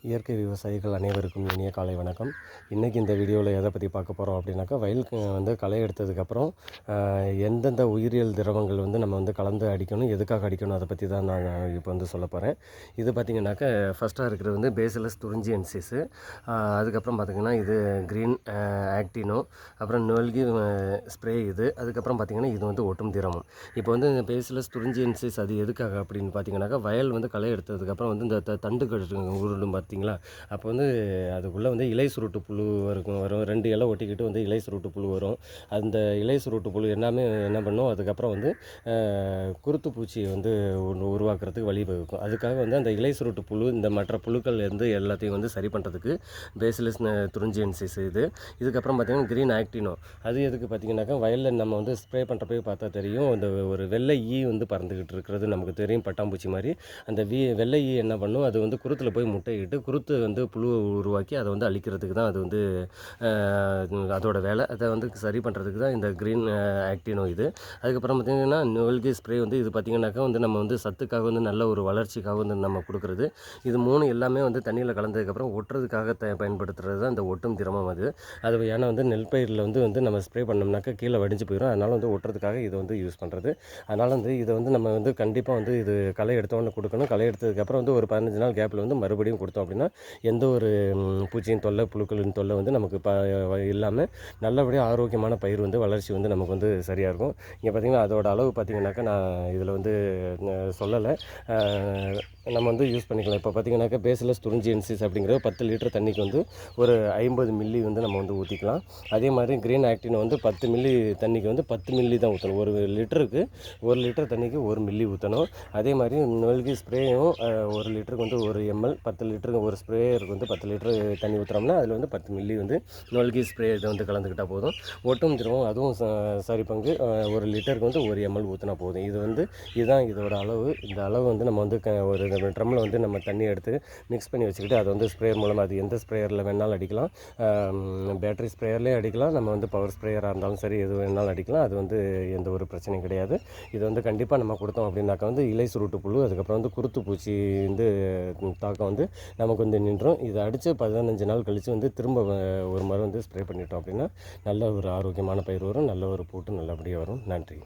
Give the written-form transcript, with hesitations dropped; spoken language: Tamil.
இயற்கை விவசாயிகள் அனைவருக்கும் இனிய காலை வணக்கம். இன்றைக்கி இந்த வீடியோவில் எதை பற்றி பார்க்க போகிறோம் அப்படின்னாக்கா, வயலுக்கு வந்து களை எடுத்ததுக்கப்புறம் எந்தெந்த உயிரியல் திரவங்கள் வந்து நம்ம வந்து கலந்து அடிக்கணும், எதுக்காக அடிக்கணும், அதை பற்றி தான் நான் இப்போ வந்து சொல்ல போகிறேன். இது பார்த்திங்கனாக்கா ஃபஸ்ட்டாக இருக்கிறது வந்து பேசிலஸ் துரிஞ்சியன்சிஸு, அதுக்கப்புறம் பார்த்திங்கன்னா இது க்ரீன் ஆக்டினோ, அப்புறம் நொல்கி ஸ்ப்ரே இது, அதுக்கப்புறம் பார்த்திங்கன்னா இது வந்து ஒட்டும் திரவம். இப்போ வந்து இந்த பேசிலஸ் துரிஞ்சியன்சிஸ் அது எதுக்காக அப்படின்னு பார்த்திங்கனாக்கா, வயல் வந்து களை எடுத்ததுக்கப்புறம் வந்து இந்த தண்டுகள் உருண்டும் பார்த்திங்களா, அப்போ வந்து அதுக்குள்ளே வந்து இலை சுருட்டு புழு வரும் 2 இலை ஒட்டிக்கிட்டு வந்து இலை சுருட்டு புழு வரும். அந்த இலை சுருட்டு புழு எல்லாமே என்ன பண்ணும், அதுக்கப்புறம் வந்து குருத்து பூச்சி வந்து உருவாக்குறதுக்கு வழிவகுக்கும். அதுக்காக வந்து அந்த இலை சுருட்டு புழு இந்த மற்ற புழுக்கள் இருந்து எல்லாத்தையும் வந்து சரி பண்ணுறதுக்கு பேசிலஸ் துரிஞ்சியன்சிஸ் இதுக்கப்புறம் பார்த்திங்கன்னா க்ரீன் ஆக்டினோ, அது எதுக்கு பார்த்திங்கனாக்கா, வயலில் நம்ம வந்து ஸ்ப்ரே பண்ணுறப்பே பார்த்தா தெரியும், அந்த ஒரு வெள்ளை வந்து பறந்துக்கிட்டு இருக்கிறது நமக்கு தெரியும், பட்டாம்பூச்சி மாதிரி. அந்த வெள்ளை என்ன பண்ணும், அது வந்து குருத்தில் போய் முட்டையிட்டு குருத்து வந்து புழுவை உருவாக்கி அதை வந்து அழிக்கிறதுக்கு தான் அது வந்து அதோட வேலை. அதை வந்து சரி பண்ணுறதுக்கு தான் இந்த க்ரீன் ஆக்டினோ இது. அதுக்கப்புறம் பார்த்திங்கன்னா நொல்கி ஸ்ப்ரே வந்து இது பார்த்திங்கனாக்கா வந்து நம்ம வந்து சத்துக்காக வந்து நல்ல ஒரு வளர்ச்சிக்காக வந்து நம்ம கொடுக்குறது. இது 3 எல்லாமே வந்து தண்ணியில் கலந்ததுக்கப்புறம் ஒட்டுறதுக்காக பயன்படுத்துகிறது தான் இந்த ஒட்டும் திரவம். அது ஏன்னா வந்து நெல் பயிரில் வந்து நம்ம ஸ்ப்ரே பண்ணோம்னாக்கா கீழே வடிஞ்சு போயிடும். அதனால் வந்து ஒட்டுறதுக்காக இதை வந்து யூஸ் பண்ணுறது. அதனால் வந்து இதை வந்து நம்ம வந்து கண்டிப்பாக வந்து இது களை எடுத்தோன்னு கொடுக்கணும். களை எடுத்ததுக்கப்புறம் வந்து ஒரு 15 நாள் கேப்பில் வந்து மறுபடியும் கொடுத்தோம் அப்படின்னா எந்த ஒரு பூச்சியின் தொல்லை, புழுக்களின் தொல்லை வந்து நமக்கு இல்லாமல் நல்லபடியாக ஆரோக்கியமான பயிர் வந்து வளர்ச்சி வந்து நமக்கு வந்து சரியாக இருக்கும். இங்கே பார்த்திங்கன்னா அதோட அளவு பார்த்திங்கனாக்கா நான் இதில் வந்து சொல்லலை, நம்ம வந்து யூஸ் பண்ணிக்கலாம். இப்போ பார்த்திங்கனாக்கா பேசிலஸ் துரிஞ்சியன்சிஸ் அப்படிங்கிறது 10 லிட்டர் தண்ணிக்கு வந்து ஒரு 50 மில்லி வந்து நம்ம வந்து ஊற்றிக்கலாம். அதே மாதிரி க்ரீன் ஆக்டினோ வந்து 10 மில்லி தண்ணிக்கு வந்து 10 மில்லி தான் ஊற்றணும். 1 லிட்டர் தண்ணிக்கு 1 மில்லி ஊற்றணும். அதே மாதிரி நொல்கி ஸ்ப்ரேயும் 1 லிட்டருக்கு வந்து 1 ml, 10 லிட்டருக்கு ஒரு ஸ்ப்ரேயருக்கு வந்து 10 லிட்டரு தண்ணி ஊற்றுறோம்னா அதில் வந்து 10 மில்லி வந்து நொல்கி ஸ்ப்ரே இதை வந்து கலந்துக்கிட்டால் போதும். ஒட்டும் திரவம் அதுவும் சரி பங்கு 1 லிட்டருக்கு வந்து 1 ml ஊற்றினா போதும். இதுதான் இதோட அளவு. இந்த அளவு வந்து நம்ம வந்து ஒரு ட்ரம்மில் வந்து நம்ம தண்ணி எடுத்து மிக்ஸ் பண்ணி வச்சுக்கிட்டு அதை வந்து ஸ்ப்ரேயர் மூலமாக அது எந்த ஸ்ப்ரேயரில் வேணாலும் அடிக்கலாம். பேட்டரி ஸ்ப்ரேயர்லேயும் அடிக்கலாம், நம்ம வந்து பவர் ஸ்ப்ரேயராக இருந்தாலும் சரி எது வேணாலும் அடிக்கலாம். அது வந்து எந்த ஒரு பிரச்சனையும் கிடையாது. இது வந்து கண்டிப்பாக நம்ம கொடுத்தோம் அப்படின்னாக்கா வந்து இலை சுருட்டு புழு, அதுக்கப்புறம் வந்து குருத்து பூச்சி வந்து தாக்கம் வந்து நமக்கு வந்து நின்றும். இதை அடித்து 15 நாள் கழித்து வந்து திரும்ப ஒரு முறை வந்து ஸ்ப்ரே பண்ணிட்டோம் அப்படின்னா நல்ல ஒரு ஆரோக்கியமான பயிர் வரும், நல்ல ஒரு பூட்டு நல்லபடியாக வரும். நன்றி.